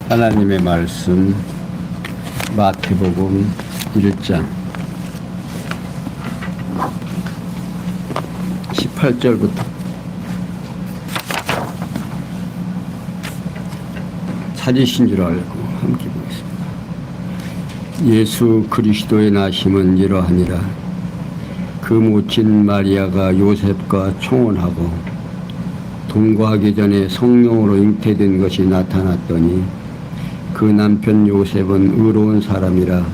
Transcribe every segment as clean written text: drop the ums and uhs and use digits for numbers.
하나님의 말씀 마태복음 1장 18절부터 찾으신 줄 알고 함께 보겠습니다. 예수 그리스도의 나심은 이러하니라. 그 모친 마리아가 요셉과 청혼하고 동거하기 전에 성령으로 잉태된 것이 나타났더니 그 남편 요셉은 의로운 사람이라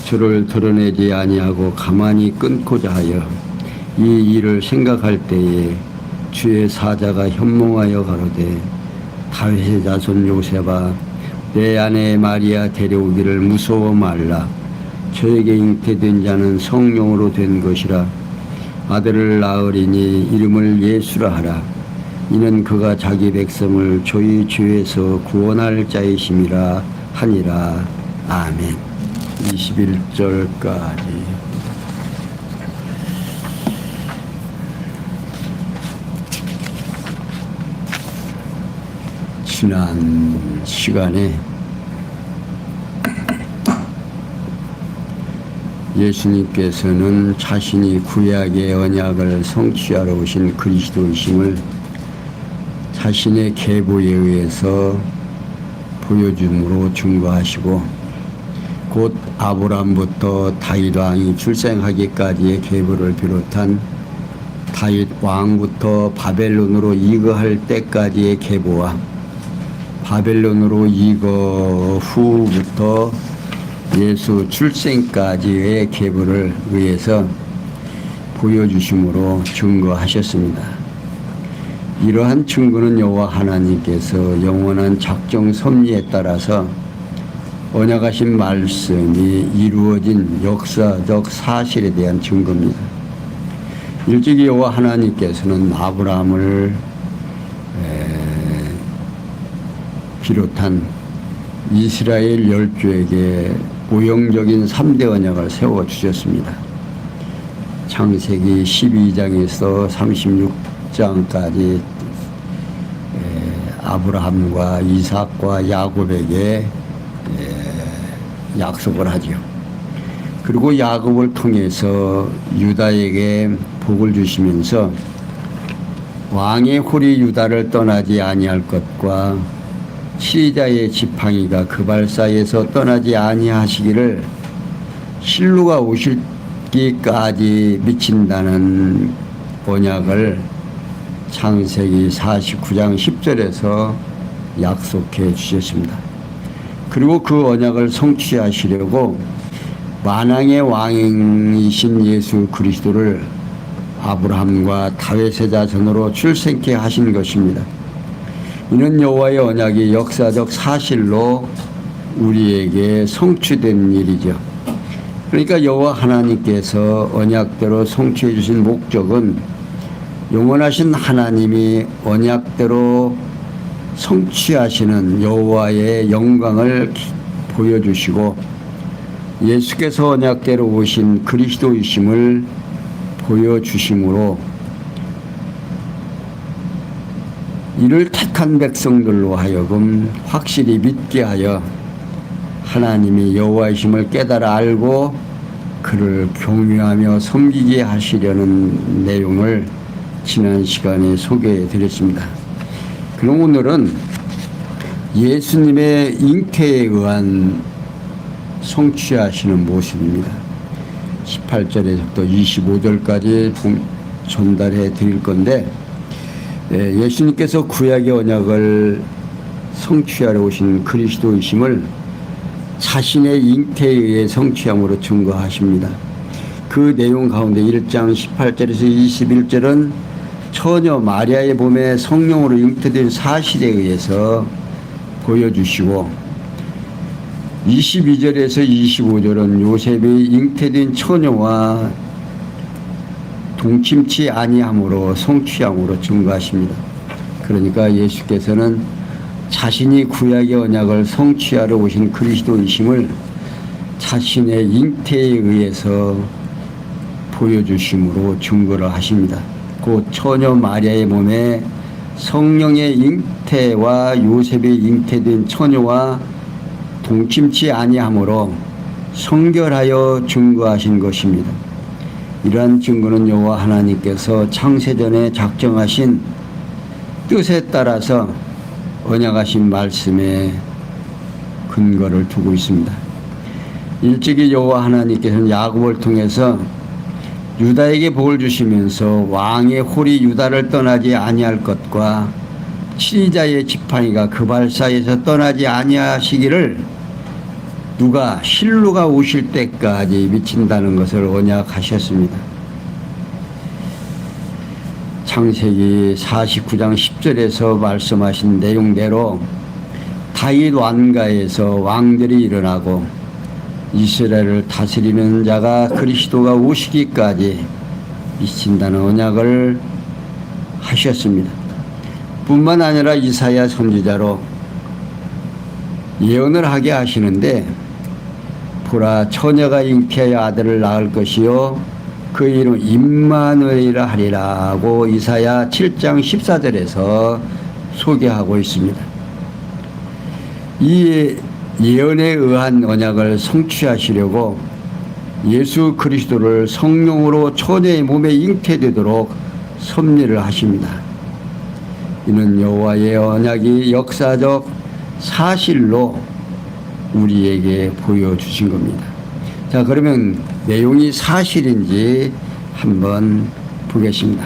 저를 드러내지 아니하고 가만히 끊고자 하여 이 일을 생각할 때에 주의 사자가 현몽하여 가로되 다윗의 자손 요셉아 내 아내 마리아 데려오기를 무서워 말라. 저에게 잉태된 자는 성령으로 된 것이라. 아들을 낳으리니 이름을 예수라 하라. 이는 그가 자기 백성을 저희 죄에서 구원할 자이심이라 하니라. 아멘. 21절까지. 지난 시간에 예수님께서는 자신이 구약의 언약을 성취하러 오신 그리스도이심을 자신의 계보에 의해서 보여줌으로 증거하시고 곧 아브라함부터 다윗 왕이 출생하기까지의 계보를 비롯한 다윗 왕부터 바벨론으로 이거할 때까지의 계보와 바벨론으로 이거 후부터 예수 출생까지의 계보를 위해서 보여주심으로 증거하셨습니다. 이러한 증거는 여호와 하나님께서 영원한 작정 섭리에 따라서 언약하신 말씀이 이루어진 역사적 사실에 대한 증거입니다. 일찍이 여호와 하나님께서는 아브라함을 비롯한 이스라엘 열조에게 모형적인 3대 언약을 세워주셨습니다. 창세기 12장에서 36장까지 아브라함과 이삭과 야곱에게 약속을 하죠. 그리고 야곱을 통해서 유다에게 복을 주시면서 왕의 홀이 유다를 떠나지 아니할 것과 치리자의 지팡이가 그 발 사이에서 떠나지 아니하시기를 실루가 오실기까지 미친다는 언약을 창세기 49장 10절에서 약속해 주셨습니다. 그리고 그 언약을 성취하시려고 만왕의 왕이신 예수 그리스도를 아브라함과 다윗의 자손으로 출생케 하신 것입니다. 이는 여호와의 언약이 역사적 사실로 우리에게 성취된 일이죠. 그러니까 여호와 하나님께서 언약대로 성취해 주신 목적은 영원하신 하나님이 언약대로 성취하시는 여호와의 영광을 보여주시고 예수께서 언약대로 오신 그리스도이심을 보여주심으로 이를 택한 백성들로 하여금 확실히 믿게 하여 하나님이 여호와이심을 깨달아 알고 그를 경외하며 섬기게 하시려는 내용을 지난 시간에 소개해 드렸습니다. 그럼 오늘은 예수님의 잉태에 의한 성취하시는 모습입니다. 18절에서부터 25절까지 전달해 드릴 건데 예수님께서 구약의 언약을 성취하러 오신 그리스도이심을 자신의 잉태에 의해 성취함으로 증거하십니다. 그 내용 가운데 1장 18절에서 21절은 처녀 마리아의 몸에 성령으로 잉태된 사실에 의해서 보여주시고 22절에서 25절은 요셉이 잉태된 처녀와 동침치 아니함으로 성취함으로 증거하십니다. 그러니까 예수께서는 자신이 구약의 언약을 성취하러 오신 그리스도이심을 자신의 잉태에 의해서 보여주심으로 증거를 하십니다. 곧 처녀 마리아의 몸에 성령의 잉태와 요셉의 잉태된 처녀와 동침치 아니하므로 성결하여 증거하신 것입니다. 이러한 증거는 여호와 하나님께서 창세전에 작정하신 뜻에 따라서 언약하신 말씀에 근거를 두고 있습니다. 일찍이 여호와 하나님께서는 야곱을 통해서 유다에게 복을 주시면서 왕의 홀이 유다를 떠나지 아니할 것과 치리자의 지팡이가 그 발 사이에서 떠나지 아니하시기를 누가 실로가 오실 때까지 미친다는 것을 언약하셨습니다. 창세기 49장 10절에서 말씀하신 내용대로 다윗 왕가에서 왕들이 일어나고 이스라엘을 다스리는 자가 그리스도가 오시기까지 미친다는 언약을 하셨습니다. 뿐만 아니라 이사야 선지자로 예언을 하게 하시는데 보라 처녀가 잉태하여 아들을 낳을 것이요 그 이름 임마누엘이라 하리라고 이사야 7장 14절에서 소개하고 있습니다. 이 예언에 의한 언약을 성취하시려고 예수 그리스도를 성령으로 처녀의 몸에 잉태되도록 섭리를 하십니다. 이는 여호와의 언약이 역사적 사실로 우리에게 보여주신 겁니다. 자, 그러면 내용이 사실인지 한번 보겠습니다.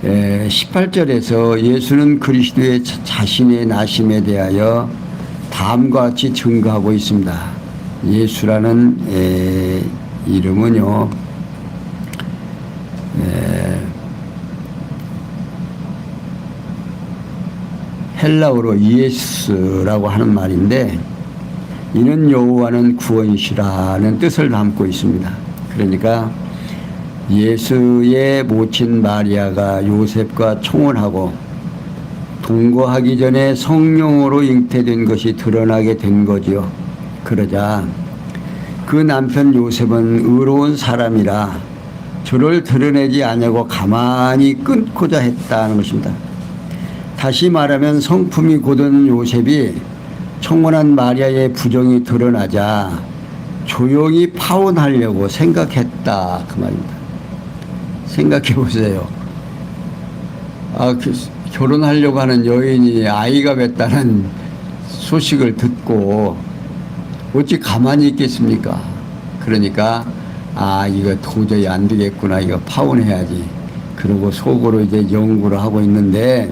18절에서 예수는 그리스도의 자신의 나심에 대하여 다음과 같이 증거하고 있습니다. 예수라는 이름은요, 헬라어로 이에스라고 하는 말인데 이는 여호와는 구원이시라는 뜻을 담고 있습니다. 그러니까 예수의 모친 마리아가 요셉과 청혼하고 동거하기 전에 성령으로 잉태된 것이 드러나게 된 거지요. 그러자 그 남편 요셉은 의로운 사람이라 저를 드러내지 않냐고 가만히 끊고자 했다는 것입니다. 다시 말하면 성품이 고든 요셉이 청혼한 마리아의 부정이 드러나자 조용히 파혼하려고 생각했다 그 말입니다. 생각해 보세요. 결혼하려고 하는 여인이 아이가 뱄다는 소식을 듣고 어찌 가만히 있겠습니까? 그러니까 이거 도저히 안 되겠구나, 이거 파혼해야지. 그러고 속으로 이제 연구를 하고 있는데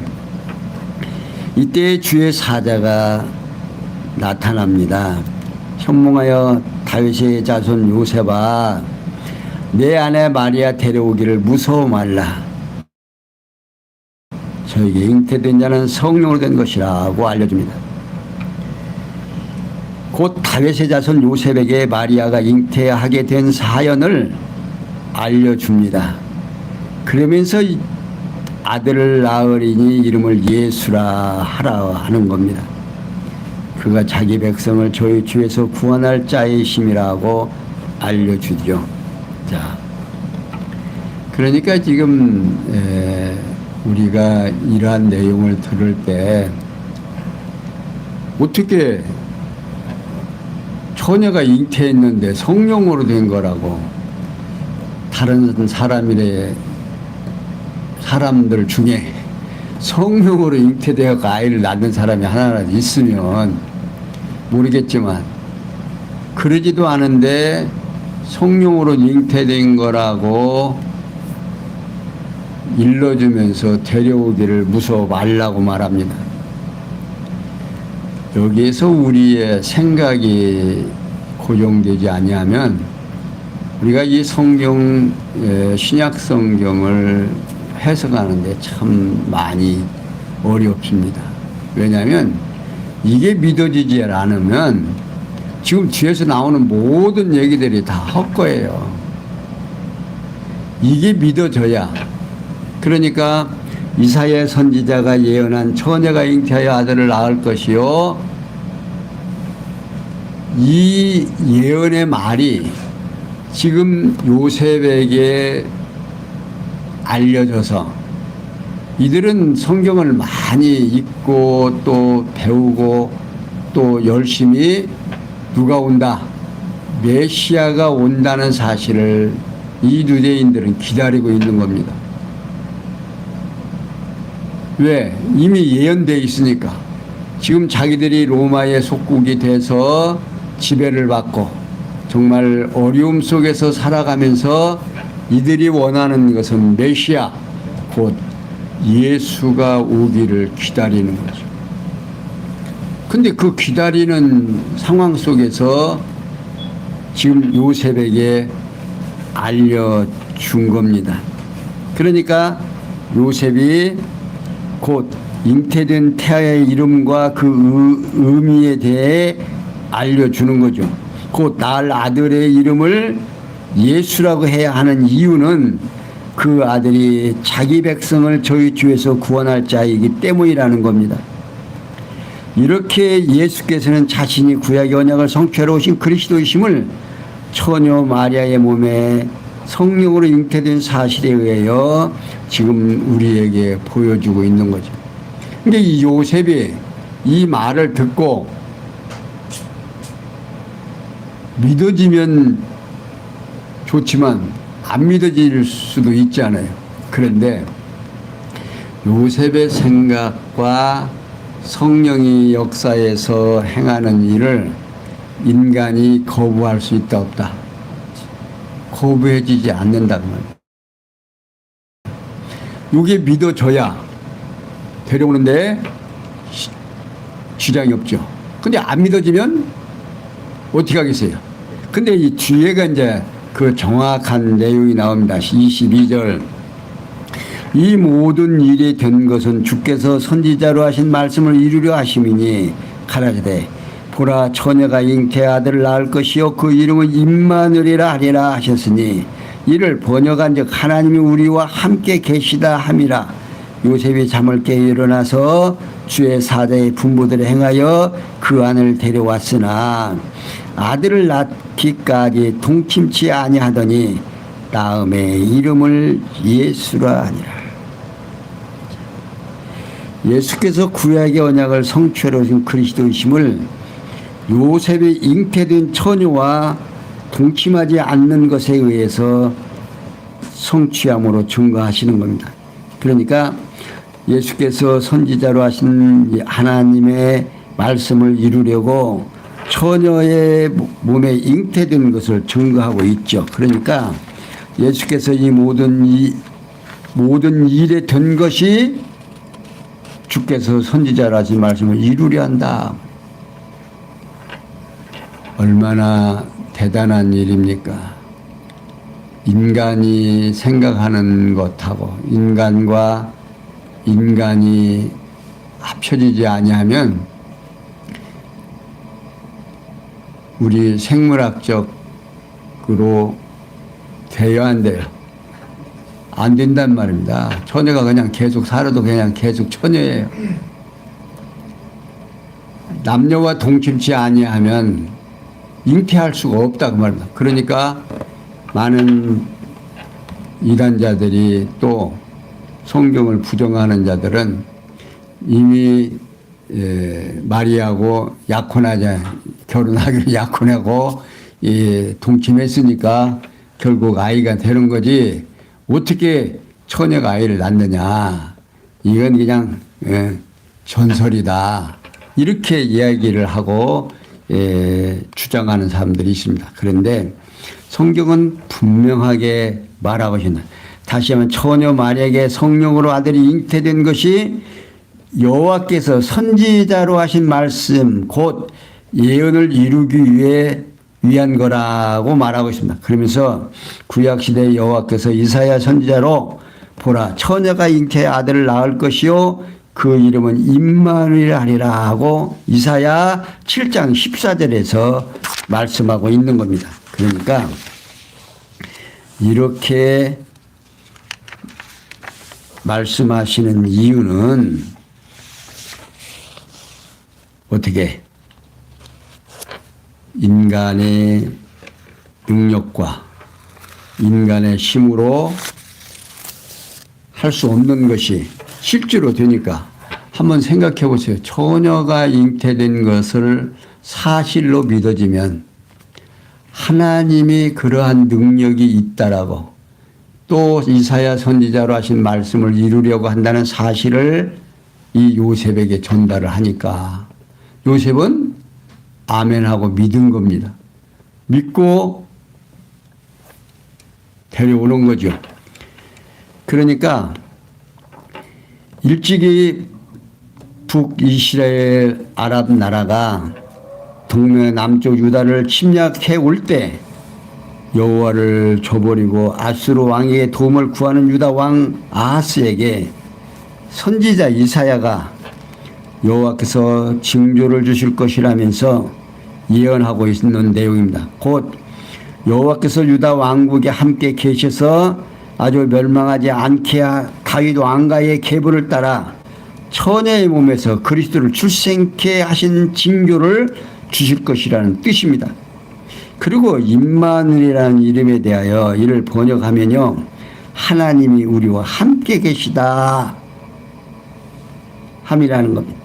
이때 주의 사자가 나타납니다. 현몽하여 다윗의 자손 요셉아, 내 아내 마리아 데려오기를 무서워 말라. 저에게 잉태된 자는 성령으로 된 것이라고 알려줍니다. 곧 다윗의 자손 요셉에게 마리아가 잉태하게 된 사연을 알려줍니다. 그러면서 아들을 낳으리니 이름을 예수라 하라 하는 겁니다. 그가 자기 백성을 저희 주에서 구원할 자이심이라고 알려주죠. 자, 그러니까 지금 우리가 이러한 내용을 들을 때 어떻게 처녀가 잉태했는데 성령으로 된 거라고, 다른 사람들 중에 성령으로 잉태되어 아이를 낳는 사람이 하나라도 있으면 모르겠지만 그러지도 않은데 성령으로 잉태된 거라고 일러주면서 데려오기를 무서워 말라고 말합니다. 여기에서 우리의 생각이 고정되지 아니하면 우리가 이 성경, 신약 성경을 해석하는데 참 많이 어렵습니다. 왜냐하면 이게 믿어지지 않으면 지금 뒤에서 나오는 모든 얘기들이 다 헛거예요. 이게 믿어져야. 그러니까 이사야 선지자가 예언한 처녀가 잉태하여 아들을 낳을 것이요, 이 예언의 말이 지금 요셉에게 알려져서 이들은 성경을 많이 읽고 또 배우고 또 열심히 누가 온다, 메시아가 온다는 사실을 이 유대인들은 기다리고 있는 겁니다. 왜? 이미 예언되어 있으니까. 지금 자기들이 로마의 속국이 돼서 지배를 받고 정말 어려움 속에서 살아가면서 이들이 원하는 것은 메시아, 곧 예수가 오기를 기다리는 거죠. 근데 그 기다리는 상황 속에서 지금 요셉에게 알려준 겁니다. 그러니까 요셉이 곧 잉태된 태아의 이름과 그 의미에 대해 알려주는 거죠. 곧 낳을 아들의 이름을 예수라고 해야 하는 이유는 그 아들이 자기 백성을 저희 주에서 구원할 자이기 때문이라는 겁니다. 이렇게 예수께서는 자신이 구약의 언약을 성취하러 오신 그리스도이심을 처녀 마리아의 몸에 성령으로 잉태된 사실에 의하여 지금 우리에게 보여주고 있는 거죠. 근데 이 요셉이 이 말을 듣고 믿어지면 좋지만 안 믿어질 수도 있잖아요. 그런데 요셉의 생각과 성령이 역사에서 행하는 일을 인간이 거부할 수 있다 없다. 거부해지지 않는다는 말이에요. 이게 믿어져야 데려오는데 지장이 없죠. 근데 안 믿어지면 어떻게 하겠어요? 근데 이 뒤에가 이제 그 정확한 내용이 나옵니다. 22절. 이 모든 일이 된 것은 주께서 선지자로 하신 말씀을 이루려 하심이니 가라사대 보라 처녀가 잉태 아들을 낳을 것이요 그 이름은 임마누엘이라 하리라 하셨으니 이를 번역한즉 하나님이 우리와 함께 계시다 함이라. 요셉이 잠을 깨 일어나서 주의 사대의 분부들을 행하여 그 안을 데려왔으나 아들을 낳기까지 동침치 아니하더니 다음에 이름을 예수라 하니라. 예수께서 구약의 언약을 성취하러 오신 그리스도이심을 요셉이 잉태된 처녀와 동침하지 않는 것에 의해서 성취함으로 증거하시는 겁니다. 그러니까 예수께서 선지자로 하신 하나님의 말씀을 이루려고 처녀의 몸에 잉태된 것을 증거하고 있죠. 그러니까 예수께서 이 모든 일에 된 것이 주께서 선지자로 하신 말씀을 이루려 한다. 얼마나 대단한 일입니까? 인간이 생각하는 것하고 인간과 인간이 합쳐지지 아니하면 우리 생물학적으로 돼야 안 돼요. 안 된단 말입니다. 처녀가 그냥 계속 살아도 그냥 계속 처녀예요. 남녀와 동침치 아니하면 잉태할 수가 없다 그 말입니다. 그러니까 많은 이단자들이 또 성경을 부정하는 자들은 이미 마리아하고 약혼하자 결혼하기로 약혼하고 동침했으니까 결국 아이가 되는 거지 어떻게 처녀가 아이를 낳느냐 이건 그냥 전설이다 이렇게 이야기를 하고 주장하는 사람들이 있습니다. 그런데 성경은 분명하게 말하고 있습니다. 다시 한번 처녀 마리아에게 성령으로 아들이 잉태된 것이 여호와께서 선지자로 하신 말씀 곧 예언을 이루기 위한 거라고 말하고 있습니다. 그러면서 구약시대 여호와께서 이사야 선지자로 보라 처녀가 잉태해 아들을 낳을 것이요 그 이름은 임마누엘이라 하리라 하고 이사야 7장 14절에서 말씀하고 있는 겁니다. 그러니까 이렇게 말씀하시는 이유는 어떻게 인간의 능력과 인간의 힘으로 할 수 없는 것이 실제로 되니까 한번 생각해 보세요. 처녀가 잉태된 것을 사실로 믿어지면 하나님이 그러한 능력이 있다라고 또 이사야 선지자로 하신 말씀을 이루려고 한다는 사실을 이 요셉에게 전달을 하니까 요셉은 아멘하고 믿은 겁니다. 믿고 데려오는 거죠. 그러니까 일찍이 북이스라엘 아랍 나라가 동네 남쪽 유다를 침략해 올 때 여호와를 저버리고 아수르 왕에게 도움을 구하는 유다 왕 아하스에게 선지자 이사야가 여호와께서 징조를 주실 것이라면서 예언하고 있는 내용입니다. 곧 여호와께서 유다 왕국에 함께 계셔서 아주 멸망하지 않게 다윗 왕가의 계보를 따라 처녀의 몸에서 그리스도를 출생케 하신 징조를 주실 것이라는 뜻입니다. 그리고 임마누엘이라는 이름에 대하여 이를 번역하면요, 하나님이 우리와 함께 계시다 함이라는 겁니다.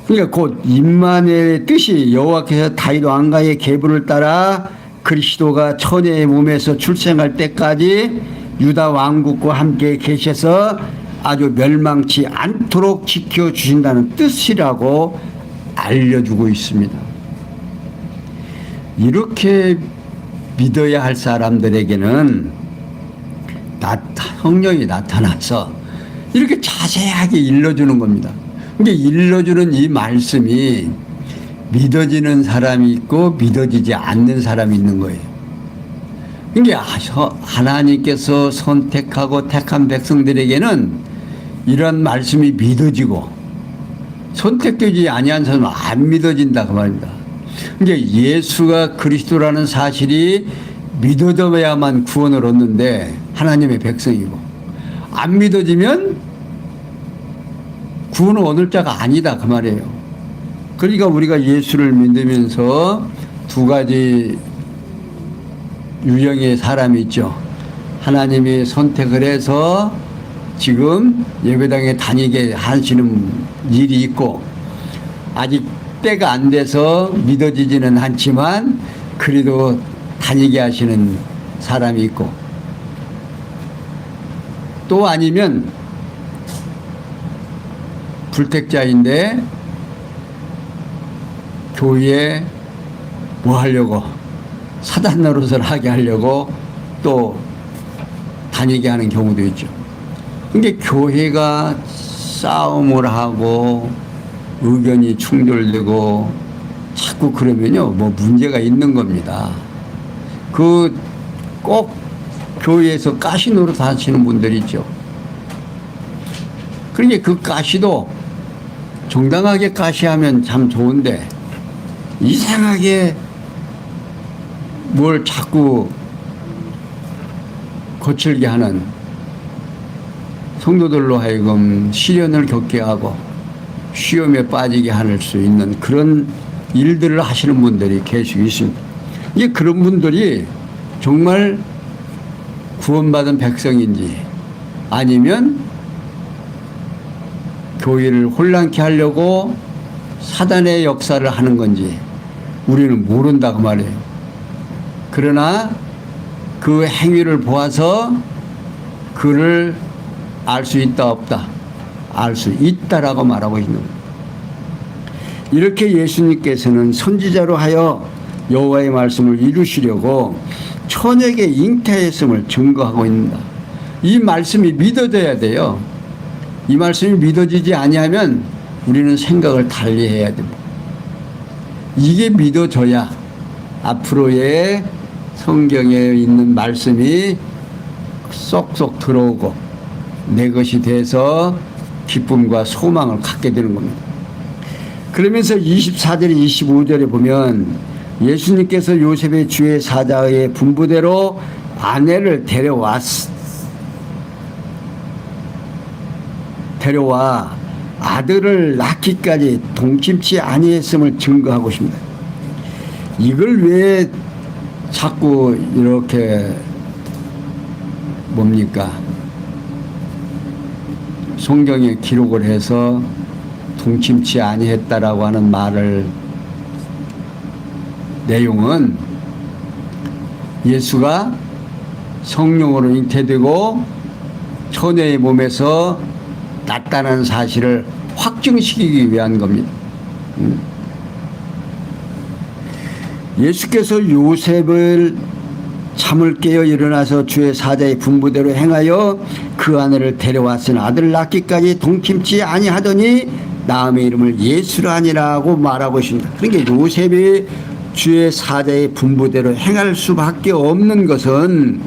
그러니까 곧 임마누엘의 뜻이 여호와께서 다윗 왕가의 계보를 따라 그리스도가 처녀의 몸에서 출생할 때까지 유다 왕국과 함께 계셔서 아주 멸망치 않도록 지켜주신다는 뜻이라고 알려주고 있습니다. 이렇게 믿어야 할 사람들에게는 성령이 나타나서 이렇게 자세하게 일러주는 겁니다. 그러니까 일러주는 이 말씀이 믿어지는 사람이 있고 믿어지지 않는 사람이 있는 거예요. 그러니까 하나님께서 선택하고 택한 백성들에게는 이런 말씀이 믿어지고 선택되지 아니한 사람은 안 믿어진다 그 말입니다. 그러니까 예수가 그리스도라는 사실이 믿어져야만 구원을 얻는데 하나님의 백성이고 안 믿어지면 구원을 얻을 자가 아니다 그 말이에요. 그러니까 우리가 예수를 믿으면서 두 가지 유형의 사람이 있죠. 하나님이 선택을 해서 지금 예배당에 다니게 하시는 일이 있고 아직 때가 안 돼서 믿어지지는 않지만 그래도 다니게 하시는 사람이 있고 또 아니면 불택자인데 교회에 뭐 하려고 사단 노릇을 하게 하려고 또 다니게 하는 경우도 있죠. 근데 교회가 싸움을 하고 의견이 충돌되고 자꾸 그러면요 뭐 문제가 있는 겁니다. 그 꼭 교회에서 가시 노릇 하시는 분들 있죠. 그러니까 그 가시도 정당하게 가시하면 참 좋은데 이상하게 뭘 자꾸 거칠게 하는 성도들로 하여금 시련을 겪게 하고 시험에 빠지게 할 수 있는 그런 일들을 하시는 분들이 계시고 있습니다. 이게 그런 분들이 정말 구원받은 백성인지 아니면 교회를 혼란케 하려고 사단의 역사를 하는 건지 우리는 모른다고 말해요. 그러나 그 행위를 보아서 그를 알 수 있다 없다 알 수 있다라고 말하고 있는 거예요. 이렇게 예수님께서는 선지자로 하여 여호와의 말씀을 이루시려고 처녀에게 잉태했음을 증거하고 있습니다. 이 말씀이 믿어져야 돼요. 이 말씀이 믿어지지 아니하면 우리는 생각을 달리해야 됩니다. 이게 믿어져야 앞으로의 성경에 있는 말씀이 쏙쏙 들어오고 내 것이 돼서 기쁨과 소망을 갖게 되는 겁니다. 그러면서 24절 25절에 보면 예수님께서 요셉의 주의 사자의 분부대로 아내를 데려와 아들을 낳기까지 동침치 아니했음을 증거하고 있습니다. 이걸 왜 자꾸 이렇게 뭡니까? 성경에 기록을 해서 동침치 아니했다라고 하는 말을 내용은 예수가 성령으로 잉태되고 처녀의 몸에서 났다는 사실을 확증시키기 위한 겁니다. 예수께서 요셉을 잠을 깨어 일어나서 주의 사자의 분부대로 행하여 그 아내를 데려왔으나 아들을 낳기까지 동침치 아니하더니 낳음의 이름을 예수라 하니라고 말하고 있습니다. 그러니까 요셉이 주의 사자의 분부대로 행할 수밖에 없는 것은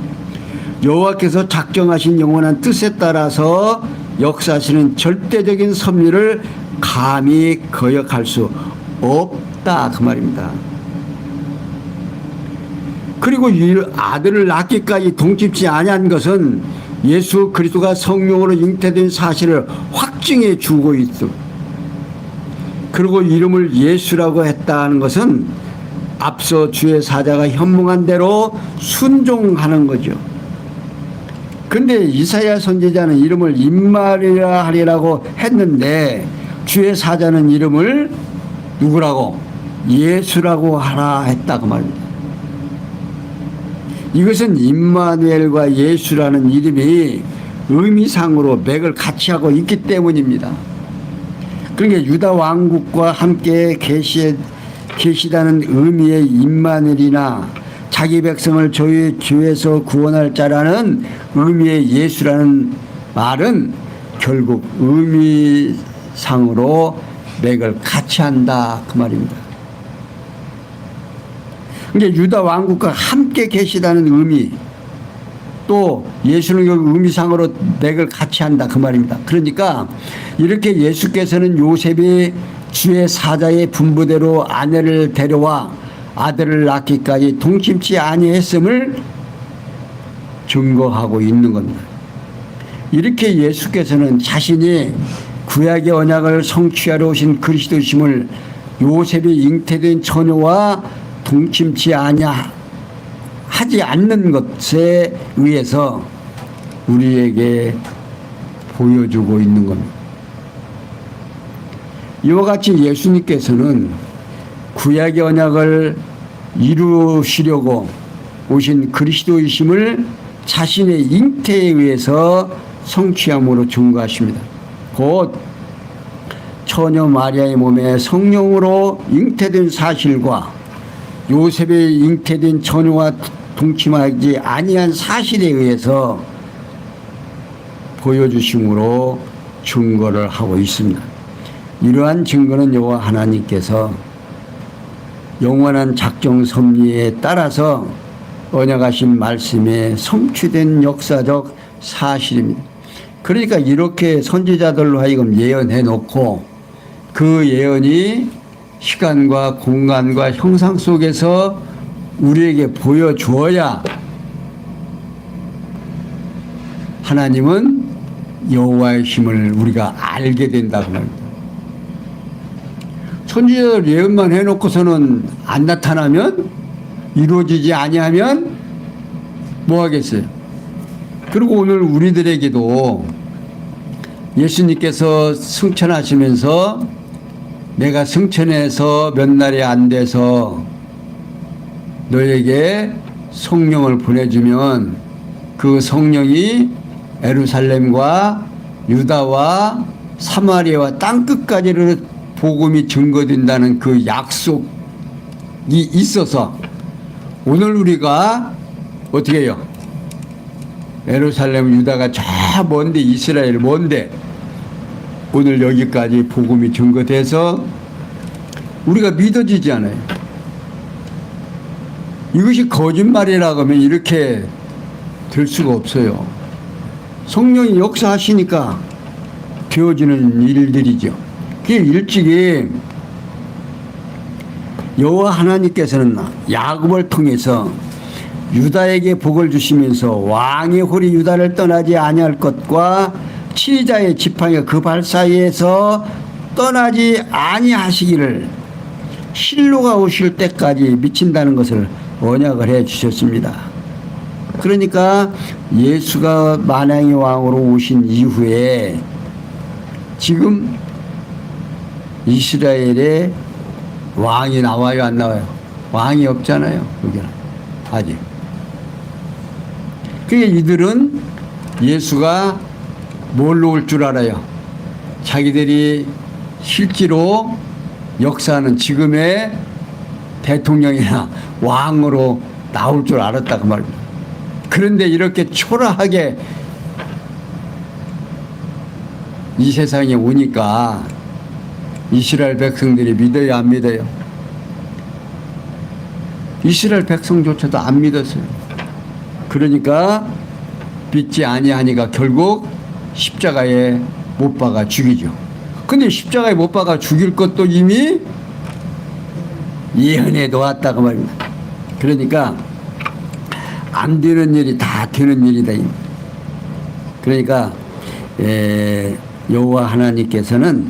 여호와께서 작정하신 영원한 뜻에 따라서 역사하시는 절대적인 섭리를 감히 거역할 수 없다 그 말입니다. 그리고 아들을 낳기까지 동침치 아니한 것은 예수 그리스도가 성령으로 잉태된 사실을 확증해 주고 있어. 그리고 이름을 예수라고 했다는 것은 앞서 주의 사자가 현몽한 대로 순종하는 거죠. 근데 이사야 선지자는 이름을 임마누엘이라 하리라고 했는데 주의 사자는 이름을 누구라고? 예수라고 하라 했다 그 말입니다. 이것은 임마누엘과 예수라는 이름이 의미상으로 맥을 같이 하고 있기 때문입니다. 그러니까 유다 왕국과 함께 계시다는 의미의 임마누엘이나 자기 백성을 저희 주에서 구원할 자라는 의미의 예수라는 말은 결국 의미상으로 맥을 같이 한다 그 말입니다. 그러니까 유다 왕국과 함께 계시다는 의미, 또 예수는 의미상으로 맥을 같이 한다 그 말입니다. 그러니까 이렇게 예수께서는 요셉이 주의 사자의 분부대로 아내를 데려와 아들을 낳기까지 동침치 아니했음을 증거하고 있는 겁니다. 이렇게 예수께서는 자신이 구약의 언약을 성취하러 오신 그리스도심을 요셉이 잉태된 처녀와 동침치 하지 않는 것에 의해서 우리에게 보여주고 있는 겁니다. 이와 같이 예수님께서는 구약의 언약을 이루시려고 오신 그리스도이심을 자신의 잉태에 의해서 성취함으로 증거하십니다. 곧 처녀 마리아의 몸에 성령으로 잉태된 사실과 요셉의 잉태된 처녀와 동침하지 아니한 사실에 의해서 보여주심으로 증거를 하고 있습니다. 이러한 증거는 여호와 하나님께서 영원한 작정 섭리에 따라서 언약하신 말씀에 성취된 역사적 사실입니다. 그러니까 이렇게 선지자들로 하여금 예언해 놓고 그 예언이 시간과 공간과 형상 속에서 우리에게 보여주어야 하나님은 여호와의 힘을 우리가 알게 된다고 합니다. 선지자들 예언만 해놓고서는 안 나타나면, 이루어지지 아니하면 뭐 하겠어요? 그리고 오늘 우리들에게도 예수님께서 승천하시면서 내가 승천해서 몇 날이 안 돼서 너에게 성령을 보내주면 그 성령이 예루살렘과 유다와 사마리아와 땅끝까지를 복음이 증거된다는 그 약속이 있어서 오늘 우리가 어떻게 해요? 예루살렘 유다가 저 먼데 이스라엘 먼데 오늘 여기까지 복음이 증거돼서 우리가 믿어지지 않아요. 이것이 거짓말이라고 하면 이렇게 될 수가 없어요. 성령이 역사하시니까 되어지는 일들이죠. 그게 일찍이 여호와 하나님께서는 야곱을 통해서 유다에게 복을 주시면서 왕의 홀이 유다를 떠나지 아니할 것과 치자의 지팡이가 그 발 사이에서 떠나지 아니하시기를 실로가 오실 때까지 미친다는 것을 언약을 해 주셨습니다. 그러니까 예수가 만왕의 왕으로 오신 이후에 지금 이스라엘에 왕이 나와요, 안 나와요? 왕이 없잖아요, 여기는. 아직. 그러니까 이들은 예수가 뭘로 올 줄 알아요? 자기들이 실제로 역사하는 지금의 대통령이나 왕으로 나올 줄 알았다고 말입니다. 그런데 이렇게 초라하게 이 세상에 오니까 이스라엘 백성들이 믿어요, 안 믿어요? 이스라엘 백성조차도 안 믿었어요. 그러니까 믿지 아니하니까 결국 십자가에 못 박아 죽이죠. 근데 십자가에 못 박아 죽일 것도 이미 예언해 놓았다고 말입니다. 그러니까 안 되는 일이 다 되는 일이다. 그러니까 여호와 하나님께서는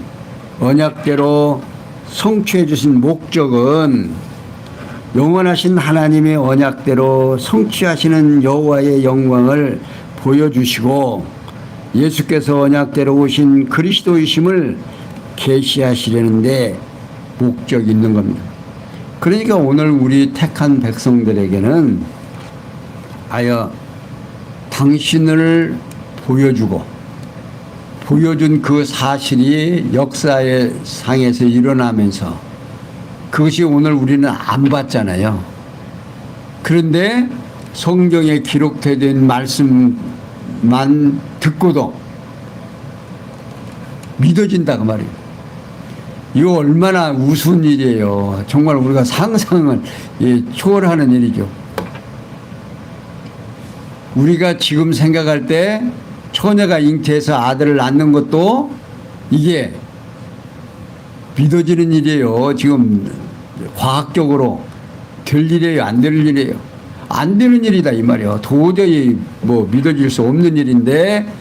언약대로 성취해 주신 목적은 영원하신 하나님의 언약대로 성취하시는 여호와의 영광을 보여주시고 예수께서 언약대로 오신 그리스도이심을 계시하시려는데 목적이 있는 겁니다. 그러니까 오늘 우리 택한 백성들에게는 아여 당신을 보여준 그 사실이 역사의 상에서 일어나면서 그것이 오늘 우리는 안 봤잖아요. 그런데 성경에 기록된 말씀만 듣고도 믿어진다고 말이에요. 이거 얼마나 우스운 일이에요. 정말 우리가 상상을 초월하는 일이죠. 우리가 지금 생각할 때 처녀가 잉태해서 아들을 낳는 것도 이게 믿어지는 일이에요. 지금 과학적으로 될 일이에요, 안 될 일이에요? 안 되는 일이다 이 말이에요. 도저히 뭐 믿어질 수 없는 일인데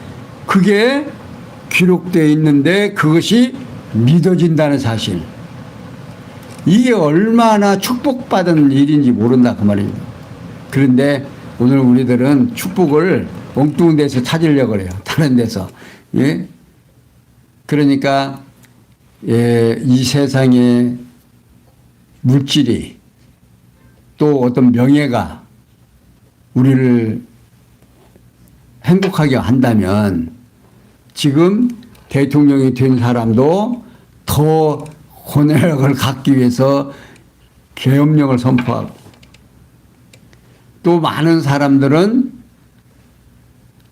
그게 기록되어 있는데 그것이 믿어진다는 사실. 이게 얼마나 축복받은 일인지 모른다 그 말입니다. 그런데 오늘 우리들은 축복을 엉뚱한 데서 찾으려고 그래요. 다른 데서. 예? 그러니까 이 세상의 물질이 또 어떤 명예가 우리를 행복하게 한다면 지금 대통령이 된 사람도 더 권력을 갖기 위해서 계엄령을 선포하고 또 많은 사람들은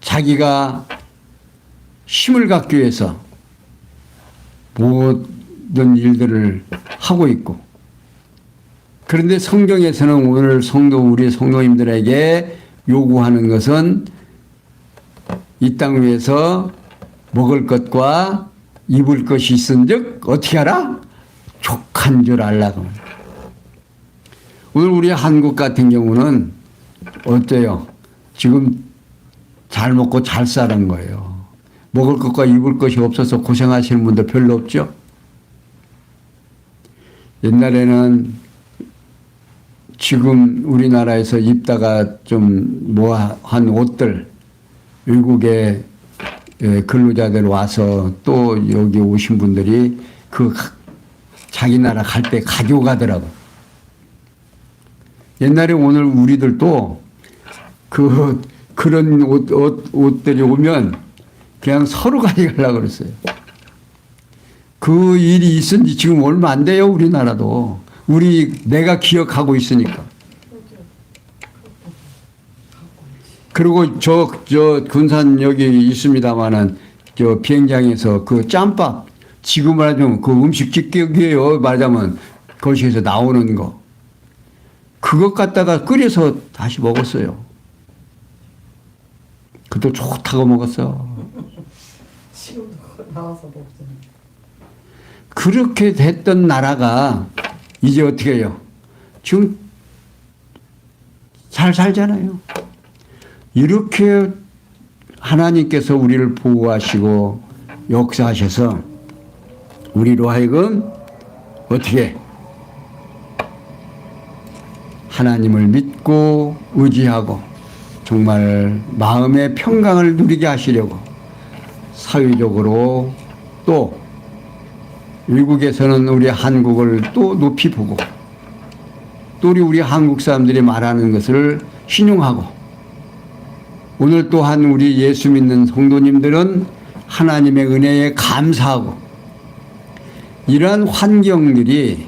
자기가 힘을 갖기 위해서 모든 일들을 하고 있고 그런데 성경에서는 오늘 우리 성도님들에게 요구하는 것은 이 땅 위에서 먹을 것과 입을 것이 있은즉 어떻게 하라? 족한 줄 알라고. 오늘 우리 한국 같은 경우는 어때요? 지금 잘 먹고 잘 사는 거예요. 먹을 것과 입을 것이 없어서 고생하시는 분들 별로 없죠? 옛날에는 지금 우리나라에서 입다가 좀 뭐한 옷들 외국의 근로자들 와서 또 여기 오신 분들이 그 자기 나라 갈 때 가져가더라고. 옛날에 오늘 우리들도 그런 옷들이 오면 그냥 서로 가져가려고 그랬어요. 그 일이 있은 지 지금 얼마 안 돼요, 우리나라도. 내가 기억하고 있으니까. 그리고 저 군산 여기 있습니다만은 저 비행장에서 그 짬밥 지금 말하자면 그 음식 직격이에요. 말하자면 거기에서 나오는 거. 그것 갖다가 끓여서 다시 먹었어요. 그것도 좋다고 먹었어. 지금도 나와서 먹잖아요. 그렇게 됐던 나라가 이제 어떻게 해요? 지금 잘 살잖아요. 이렇게 하나님께서 우리를 보호하시고 역사하셔서 우리로 하여금 어떻게 하나님을 믿고 의지하고 정말 마음의 평강을 누리게 하시려고 사회적으로 또 외국에서는 우리 한국을 또 높이 보고 또 우리 한국 사람들이 말하는 것을 신용하고 오늘 또한 우리 예수 믿는 성도님들은 하나님의 은혜에 감사하고 이러한 환경들이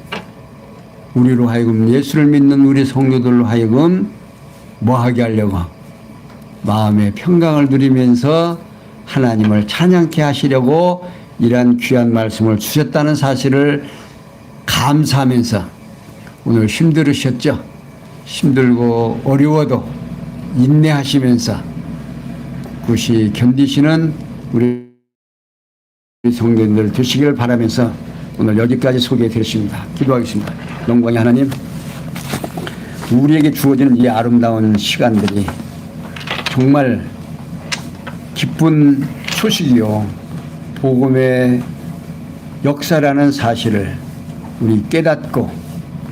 우리로 하여금 예수를 믿는 우리 성도들로 하여금 뭐하게 하려고 마음의 평강을 누리면서 하나님을 찬양케 하시려고 이러한 귀한 말씀을 주셨다는 사실을 감사하면서 오늘 힘들으셨죠? 힘들고 어려워도 인내하시면서 그것이 견디시는 우리 성도님들 되시기를 바라면서 오늘 여기까지 소개해 드렸습니다. 기도하겠습니다. 영광의 하나님, 우리에게 주어지는 이 아름다운 시간들이 정말 기쁜 소식이요 복음의 역사라는 사실을 우리 깨닫고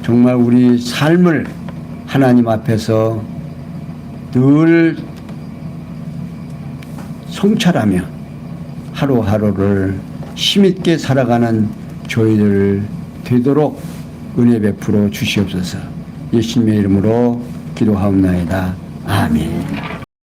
정말 우리 삶을 하나님 앞에서 늘 성찰하며 하루하루를 힘있게 살아가는 저희들 되도록 은혜 베풀어 주시옵소서. 예수님의 이름으로 기도하옵나이다. 아멘.